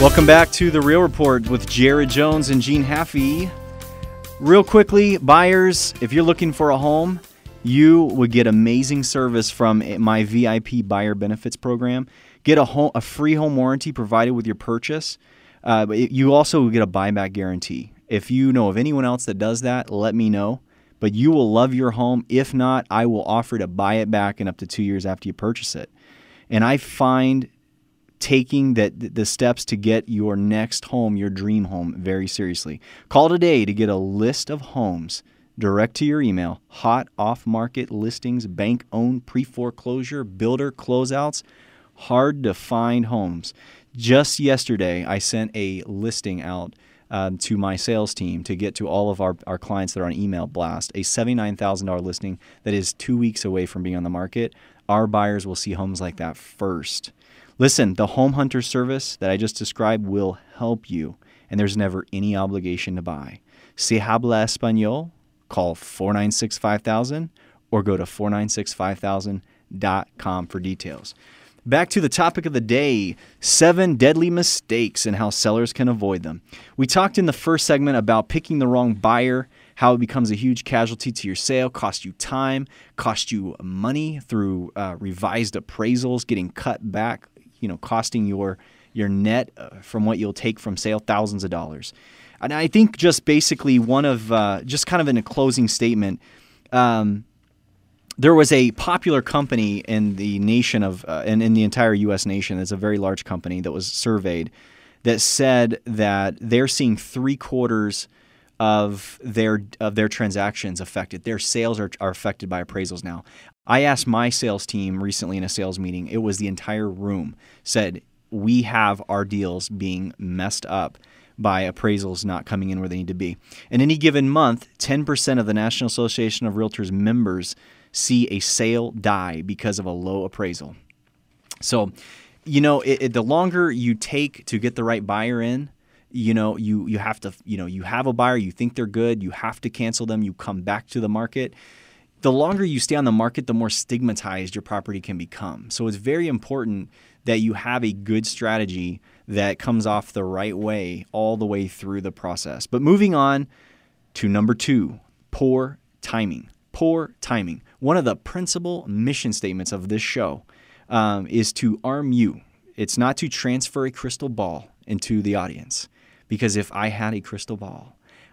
Welcome back to The Real Report with Jared Jones and Gene Haffey. Real quickly, buyers, if you're looking for a home, you would get amazing service from my VIP Buyer Benefits Program. Get a free home warranty provided with your purchase. You also get a buyback guarantee. If you know of anyone else that does that, let me know. But you will love your home. If not, I will offer to buy it back in up to 2 years after you purchase it. And I find taking the steps to get your next home, your dream home, very seriously. Call today to get a list of homes direct to your email. Hot off-market listings, bank-owned, pre-foreclosure, builder closeouts, hard-to-find homes. Just yesterday, I sent a listing out to my sales team to get to all of our clients that are on email blast, a $79,000 listing that is 2 weeks away from being on the market. Our buyers will see homes like that first. Listen, the Home Hunter service that I just described will help you, and there's never any obligation to buy. Si habla español, call 496-5000 or go to 4965000.com for details. Back to the topic of the day, 7 deadly mistakes and how sellers can avoid them. We talked in the first segment about picking the wrong buyer, how it becomes a huge casualty to your sale, cost you time, cost you money through revised appraisals, getting cut back, costing your net from what you'll take from sale thousands of dollars. And I think just basically just kind of in a closing statement, there was a popular company in the nation and in the entire U.S. nation. It's a very large company that was surveyed that said that they're seeing 3/4 of their transactions affected. Their sales are affected by appraisals now. I asked my sales team recently in a sales meeting. It was the entire room said, we have our deals being messed up by appraisals not coming in where they need to be. In any given month, 10% of the National Association of Realtors members see a sale die because of a low appraisal. So, the longer you take to get the right buyer in, you have to, you have a buyer, you think they're good, you have to cancel them, you come back to the market. The longer you stay on the market, the more stigmatized your property can become. So it's very important that you have a good strategy that comes off the right way all the way through the process. But moving on to number 2, poor timing. Poor timing. One of the principal mission statements of this show is to arm you. It's not to transfer a crystal ball into the audience. Because if I had a crystal ball,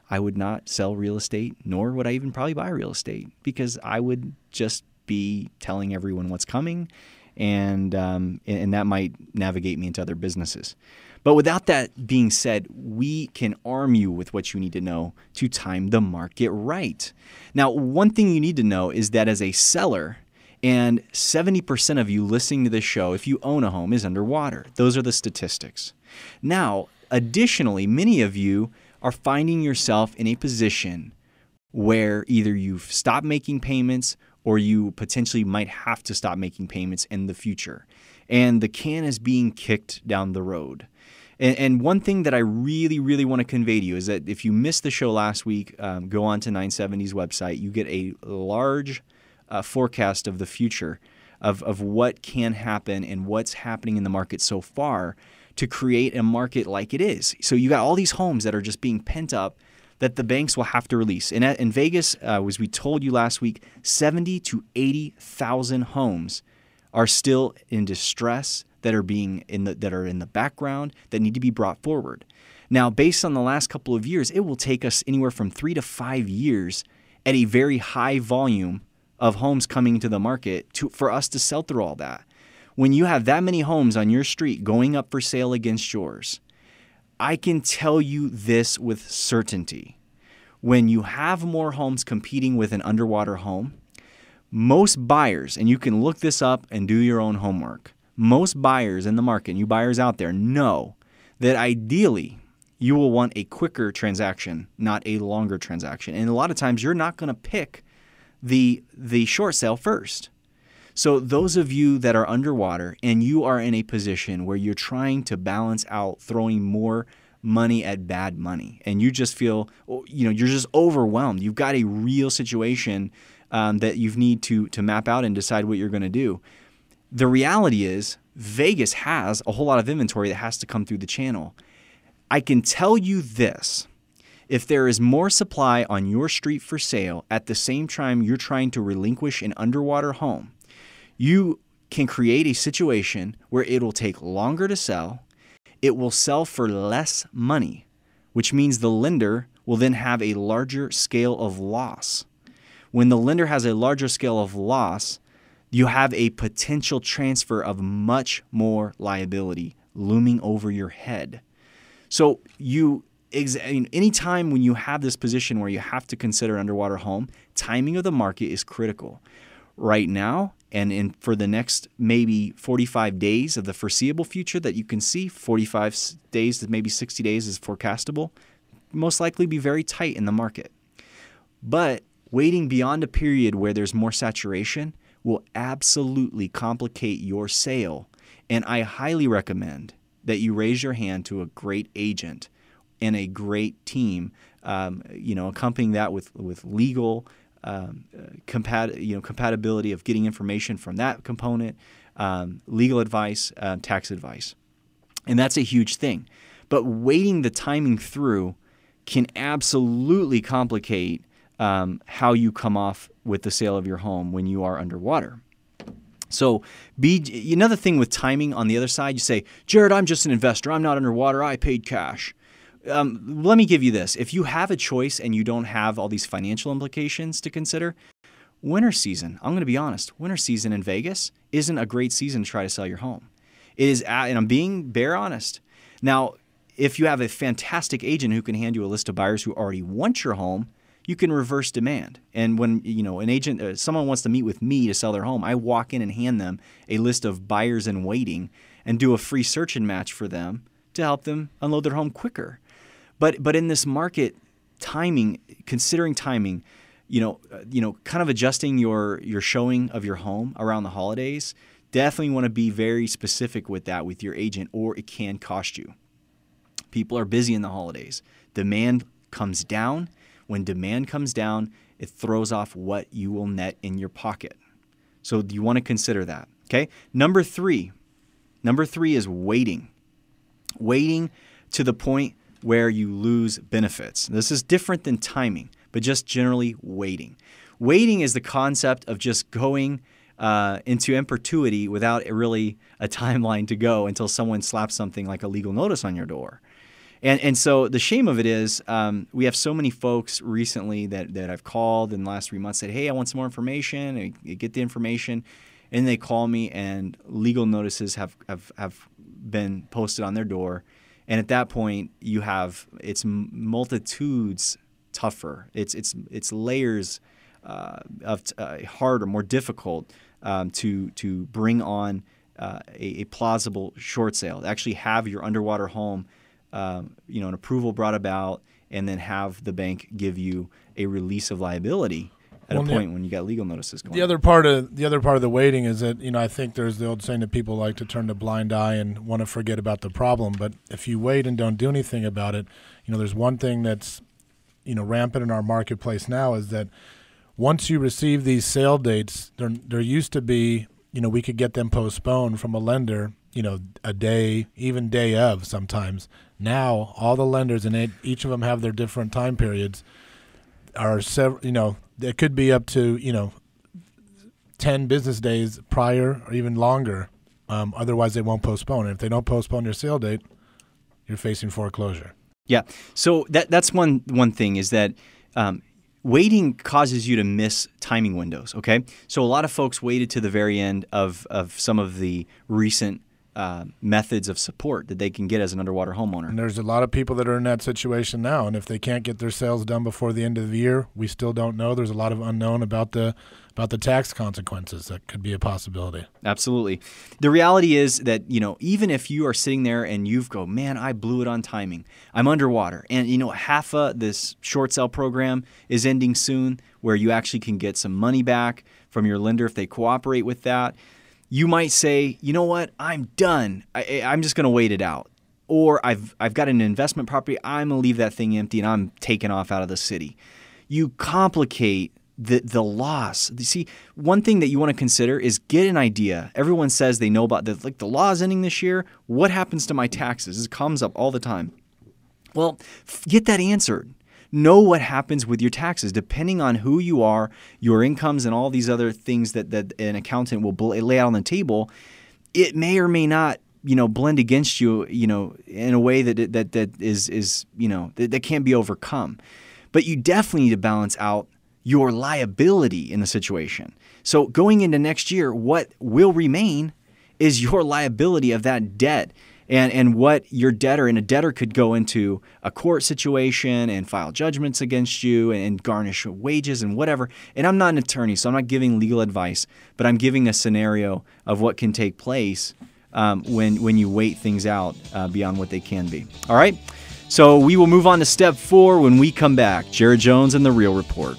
I would not sell real estate, nor would I even probably buy real estate, because I would just be telling everyone what's coming, and that might navigate me into other businesses. But without that being said, we can arm you with what you need to know to time the market right. Now, one thing you need to know is that as a seller, and 70% of you listening to this show, if you own a home, is underwater. Those are the statistics. Now, additionally, many of you are finding yourself in a position where either you've stopped making payments or you potentially might have to stop making payments in the future. And the can is being kicked down the road. And one thing that I really, really want to convey to you is that if you missed the show last week, go on to 970's website. You get a large forecast of the future of what can happen and what's happening in the market so far to create a market like it is. So you got all these homes that are just being pent up that the banks will have to release. And in Vegas, as we told you last week, 70 to 80,000 homes are still in distress that are in the background that need to be brought forward. Now, based on the last couple of years, it will take us anywhere from 3 to 5 years at a very high volume of homes coming into the market for us to sell through all that. When you have that many homes on your street going up for sale against yours, I can tell you this with certainty. When you have more homes competing with an underwater home, most buyers, and you can look this up and do your own homework, most buyers in the market, you buyers out there, know that ideally you will want a quicker transaction, not a longer transaction. And a lot of times you're not going to pick the short sale first. So those of you that are underwater and you are in a position where you're trying to balance out throwing more money at bad money and you just feel, you're just overwhelmed. You've got a real situation that you need to map out and decide what you're going to do. The reality is Vegas has a whole lot of inventory that has to come through the channel. I can tell you this. If there is more supply on your street for sale at the same time you're trying to relinquish an underwater home, you can create a situation where it'll take longer to sell. It will sell for less money, which means the lender will then have a larger scale of loss. When the lender has a larger scale of loss, you have a potential transfer of much more liability looming over your head. So anytime when you have this position where you have to consider an underwater home, timing of the market is critical. Right now, and for the next maybe 45 days of the foreseeable future that you can see, 45 days to maybe 60 days is forecastable, most likely be very tight in the market. But waiting beyond a period where there's more saturation will absolutely complicate your sale. And I highly recommend that you raise your hand to a great agent and a great team, accompanying that with legal compatibility of getting information from that component, legal advice, tax advice. And that's a huge thing. But waiting the timing through can absolutely complicate how you come off with the sale of your home when you are underwater. So another thing with timing on the other side, you say, Jared, I'm just an investor. I'm not underwater. I paid cash. Let me give you this. If you have a choice and you don't have all these financial implications to consider, winter season, I'm going to be honest, winter season in Vegas isn't a great season to try to sell your home. It is, and I'm being bare honest. Now, if you have a fantastic agent who can hand you a list of buyers who already want your home, you can reverse demand. And when an agent, someone wants to meet with me to sell their home, I walk in and hand them a list of buyers in waiting and do a free search and match for them to help them unload their home quicker. But in this market, considering timing, kind of adjusting your showing of your home around the holidays, definitely want to be very specific with that with your agent, or it can cost you. People are busy in the holidays. Demand comes down. When demand comes down, it throws off what you will net in your pocket. So you want to consider that. Okay. Number three is waiting. Waiting to the point where you lose benefits. This is different than timing, but just generally waiting. Waiting is the concept of just going into in perpetuity without really a timeline to go until someone slaps something like a legal notice on your door. And so the shame of it is we have so many folks recently that I've called in the last 3 months, said, hey, I want some more information. And you get the information, and they call me, and legal notices have been posted on their door. And at that point, it's multitudes tougher. It's layers of harder, more difficult to bring on a plausible short sale. To actually have your underwater home, an approval brought about, and then have the bank give you a release of liability at a point when you got legal notices going. The other part of the waiting is that I think there's the old saying that people like to turn a blind eye and want to forget about the problem. But if you wait and don't do anything about it, there's one thing that's rampant in our marketplace now is that once you receive these sale dates, there used to be we could get them postponed from a lender a day, even day of sometimes. Now all the lenders, and each of them have their different time periods, are several. It could be up to 10 business days prior or even longer. Otherwise, they won't postpone. And if they don't postpone your sale date, you're facing foreclosure. Yeah. So that's one thing is that waiting causes you to miss timing windows. Okay. So a lot of folks waited to the very end of some of the recent methods of support that they can get as an underwater homeowner. And there's a lot of people that are in that situation now, and if they can't get their sales done before the end of the year, we still don't know. There's a lot of unknown about the tax consequences that could be a possibility. Absolutely. The reality is that, even if you are sitting there and you've go, man, I blew it on timing, I'm underwater, and half of this short sale program is ending soon, where you actually can get some money back from your lender if they cooperate with that. You might say, you know what, I'm done. I'm just going to wait it out. Or I've got an investment property. I'm going to leave that thing empty and I'm taking off out of the city. You complicate the loss. You see, one thing that you want to consider is get an idea. Everyone says they know about like the law is ending this year. What happens to my taxes? This comes up all the time. Well, get that answered. Know what happens with your taxes, depending on who you are, your incomes, and all these other things that an accountant will lay out on the table. It may or may not, blend against you, in a way that is that can't be overcome. But you definitely need to balance out your liability in the situation. So going into next year, what will remain is your liability of that debt. And what your debtor, and a debtor could go into a court situation and file judgments against you and garnish wages and whatever. And I'm not an attorney, so I'm not giving legal advice, but I'm giving a scenario of what can take place when you wait things out beyond what they can be. All right? So we will move on to step 4 when we come back. Jared Jones and The Real Report.